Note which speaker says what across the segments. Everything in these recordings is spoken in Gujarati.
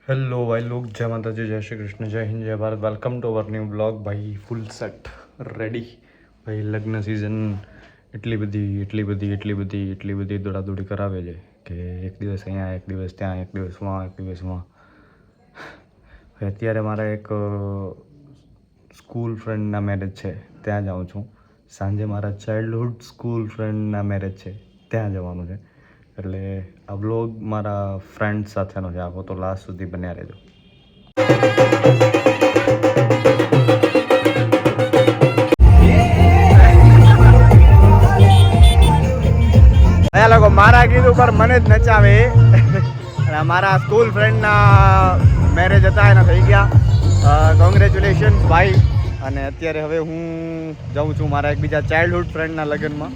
Speaker 1: हेलो भाई लोग, जय माता जी, जय श्री कृष्ण, जय हिंद, जय Bharat. Welcome to our new blog. ભાઈ ફૂલ સેટ રેડી। ભાઈ લગ્ન સિઝન એટલી બધી દોડાદોડી કરાવે છે કે એક દિવસ અહીંયા, એક દિવસ ત્યાં, એક દિવસ વहाँ, એક દિવસ વहाँ। અત્યારે મારા એક સ્કૂલ ફ્રેન્ડના મેરેજ છે, ત્યાં જાઉં છું। સાંજે મારા ચાઇલ્ડહુડ સ્કૂલ ફ્રેન્ડના મેરેજ છે, ત્યાં જવાનું છે। એટલે આ બ્લોગ મારા ફ્રેન્ડ સાથેનો છે, આખો તો લાસ્ટ સુધી બન્યા રહેજો। અહીંયા લોકો મારા ગીત ઉપર મને જ નચાવે અને મારા સ્કૂલ ફ્રેન્ડના મેરેજ હતા, એના થઈ ગયા। કોંગ્રેચ્યુલેશન્સ ભાઈ। અને અત્યારે હવે હું જાઉં છું મારા એક બીજા ચાઇલ્ડહુડ ફ્રેન્ડના લગ્નમાં।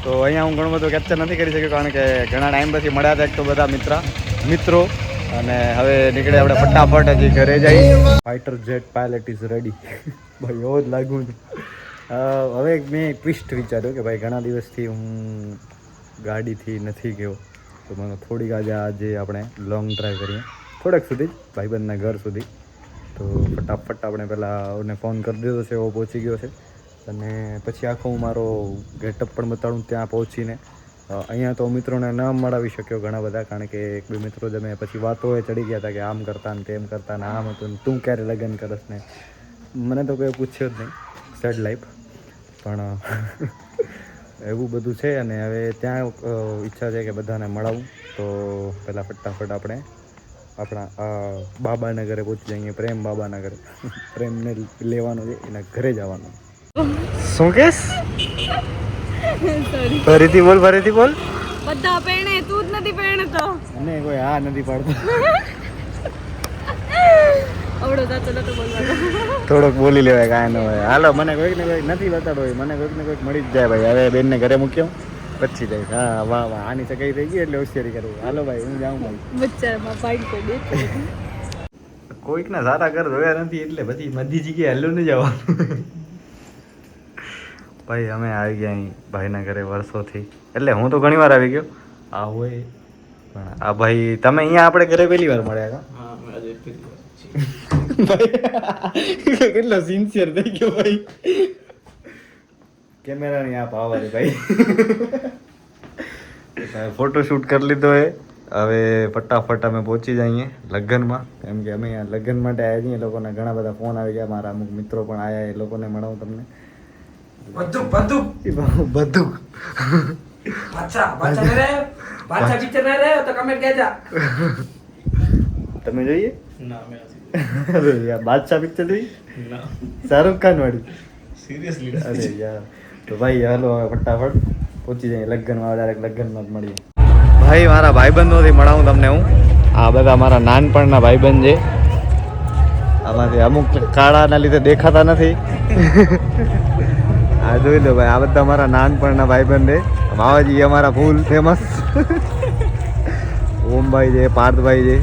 Speaker 1: તો અહીંયા હું ઘણું બધું કેપ્ચર નથી કરી શક્યો, કારણ કે ઘણા ટાઈમ પછી મળ્યા હતા એક તો બધા મિત્રો। અને હવે નીકળે આપણે ફટાફટ હજી ઘરે જઈ। Fighter jet pilot is ready ભાઈ, એવો જ લાગુ છું। હવે મેં ટ્વિસ્ટ વિચાર્યો કે ભાઈ ઘણા દિવસથી હું ગાડીથી નથી ગયો, તો મને થોડીક આજે આપણે લોંગ ડ્રાઈવ કરીએ, થોડાક સુધી જ ભાઈબંધના ઘર સુધી। તો ફટાફટ આપણે પહેલાં એને ફોન કરી દીધો છે, એવો પહોંચી ગયો છે। અને પછી આખો હું મારો ગેટઅપ પણ બતાડું ત્યાં પહોંચીને। અહીંયા તો મિત્રોને ન મળાવી શક્યો ઘણા બધા, કારણ કે એક બે મિત્રો જ અમે પછી વાતોએ ચડી ગયા હતા કે આમ કરતા ને તેમ કરતા ને આમ હતું ને તું ક્યારે લગ્ન કરસ ને મને તો કોઈ પૂછ્યો જ નહીં, સેડ લાઈફ। પણ એવું બધું છે। અને હવે ત્યાં ઈચ્છા છે કે બધાને મળાવું, તો પહેલાં ફટાફટ આપણે આપણા બાબાના ઘરે પહોંચી જઈએ, પ્રેમ બાબાના ઘરે। પ્રેમને લેવાનો છે, એના ઘરે જવાનું। શું કેસ? ફરીથી બોલ।
Speaker 2: બધા પહેણે, તું જ નથી પહેણતો
Speaker 1: અને કોઈ હા નથી પાડતો।
Speaker 2: આવડો સાચો નતો બોલવાનો,
Speaker 1: થોડોક બોલી લેવાય, કાંઈ ન હોય। હાલો, મને કોઈક ને કોઈક નથી બતાડો હોય, મને કોઈક ને કોઈક મળી જ જાય ભાઈ। હવે બેનને ઘરે મૂક્યો પછી જાય। હા વાહ વાહ, આની સગાઈ થઈ ગઈ એટલે હોશિયારી કરવી। હાલો ભાઈ, હું જાઉં ભાઈ।
Speaker 2: બચ્ચામાં પાડી કોઈ દે
Speaker 1: કોઈકના સારા ઘર જોયા નથી એટલે પછી બધી જગ્યાએ હેલું નહીં જવાનું ભાઈ। અમે આવી ગયા અહીં ભાઈના ઘરે વર્ષોથી, એટલે હું તો ઘણી વાર આવી ગયો આ હોય, પણ આ ભાઈ તમે અહીંયા આપણે ઘરે પહેલી વાર મળ્યા હતા। કેટલો સિન્સિયર થઈ ગયો ભાઈ, કેમેરાની આ પાવર ભાઈ। ફોટોશૂટ કરી લીધો એ। હવે ફટાફટ અમે પહોંચી જઈએ લગ્નમાં, કેમ કે અમે અહીંયા લગ્ન માટે આવ્યા છીએ। એ લોકોના ઘણા બધા ફોન આવી ગયા, મારા અમુક મિત્રો પણ આવ્યા, એ લોકોને મળાવું તમને બધું તમે જોઈએ બાદશાહ પિક્ચર જોઈ? શાહરુખ ખાન વાળી? સિરિયસલી? અરે યાર, તો ભાઈ હાલો હવે ફટાફટ પહોંચી જઈએ લગ્નમાં। ડાયરેક્ટ લગ્નમાં જ મળીએ ભાઈ। મારા ભાઈબંધોથી મળાવું તમને હું। આ બધા મારા નાનપણના ભાઈબંધ છે, આમાંથી અમુક કાળાના લીધે દેખાતા નથી। આ જોઈ લો ભાઈ, આ બધા મારા નાનપણના ભાઈબંધ છે। માવાજી અમારા ફૂલ ફેમસ ઓમભાઈ છે, પાર્થભાઈ છે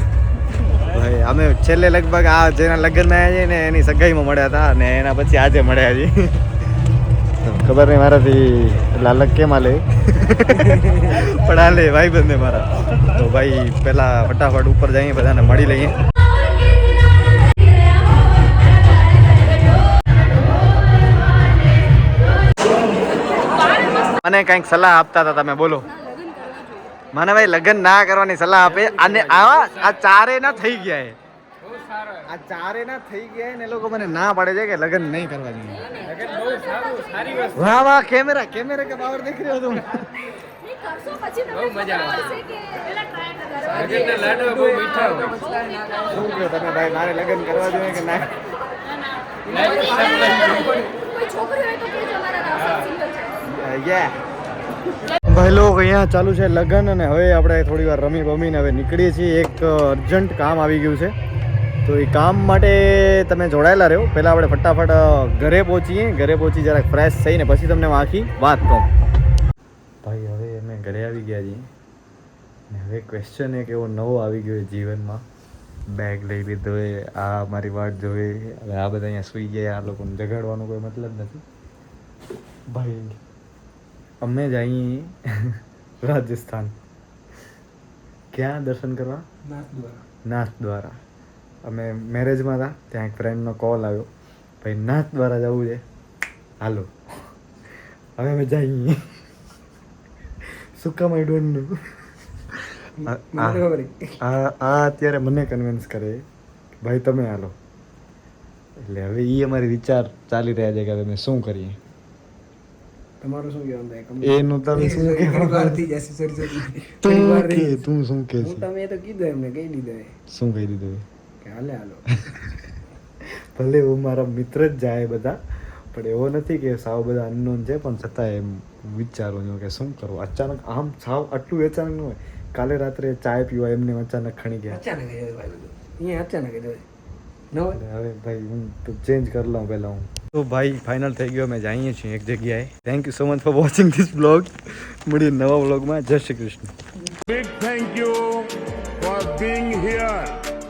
Speaker 1: ભાઈ। અમે છેલ્લે લગભગ આ જેના લગ્નમાં આવ્યા છીએ ને એની સગાઈમાં મળ્યા હતા, અને એના પછી આજે મળ્યા છીએ। ખબર નહીં મારાથી એટલે અલગ કેમ હાલે પણ હાલે ભાઈબંધ મારા। તો ભાઈ પહેલાં ફટાફટ ઉપર જઈએ, બધાને મળી લઈએ। મને કંઈક સલાહ આપતા હતા તમે, બોલો। મને ભાઈ લગ્ન ના કરવાની સલાહ આપે, અને આ ચારે ના થઈ ગયા છે, આ ચારે ના થઈ ગયા ને એ લોકો મને ના પાડે છે કે લગ્ન નહીં કરવા જોઈએ। વાહ વાહ, કેમેરા કે પાવર દેખ રહ્યો તું? શું કહો તમે ભાઈ, મારે લગ્ન કરવા જોઈએ કે ના? ભાઈ લોગ અહીંયા ચાલુ છે લગ્ન, અને હવે આપણે થોડી વાર રમી બમીને હવે નીકળીએ છીએ। એક અર્જન્ટ કામ આવી ગયું છે, તો એ કામ માટે તમે જોડાયેલા રહ્યો। પહેલાં આપણે ફટાફટ ઘરે પહોંચીએ, ઘરે પહોંચી જરાક ફ્રેશ થઈને પછી તમને હું આખી વાત કહું ભાઈ। હવે અમે ઘરે આવી ગયા છીએ, ને હવે ક્વેશ્ચન એક એવો નવો આવી ગયો જીવનમાં। બેગ લઈ લીધો એ, આ મારી વાટ જોવે, હવે આ બધા અહીંયા સૂઈ ગયા, આ લોકોને જગાડવાનો કોઈ મતલબ નથી ભાઈ। અમે જઈએ રાજસ્થાન, ક્યાં દર્શન કરવા? નાથ દ્વારા। અમે મેરેજમાં હતા ત્યાં એક ફ્રેન્ડનો કોલ આવ્યો ભાઈ નાથ દ્વારા જવું છે હાલો હવે અમે જઈએ શું કામ આઈ ડોન્ટ નો આ અત્યારે મને કન્વિન્સ કરે કે ભાઈ તમે હાલો એટલે હવે એ અમારી વિચાર ચાલી રહ્યા છે કે હવે અમે શું કરીએ
Speaker 3: તમારું શું કહેવાનું
Speaker 1: એનું તમે શું તું શું કે
Speaker 3: હું તમે તો કીધું એમને કહી દીધું
Speaker 1: શું કહી દીધું
Speaker 3: કે હાલે હાલો
Speaker 1: ભલે હું મારા મિત્ર જ જાય બધા પણ એવો નથી કે સાવ બધા અનનોન છે પણ છતાં એમ વિચારું છું કે શું કરવું અચાનક આમ સાવ આટલું અચાનક ન હોય કાલે રાત્રે ચાય પીવા એમને અચાનક ખણી ગયા
Speaker 3: અચાનક જ હોય ભાઈ બધું અહીંયા અચાનક જ હોય ન હોય
Speaker 1: હવે ભાઈ હું તો ચેન્જ કરી લઉં પહેલાં હું તો ભાઈ ફાઇનલ થઈ ગયો અમે જઈએ છીએ એક જગ્યાએ thank you so much for watching this blog મળીએ નવા બ્લોગમાં જય Shri Krishna
Speaker 4: Big thank you for being here.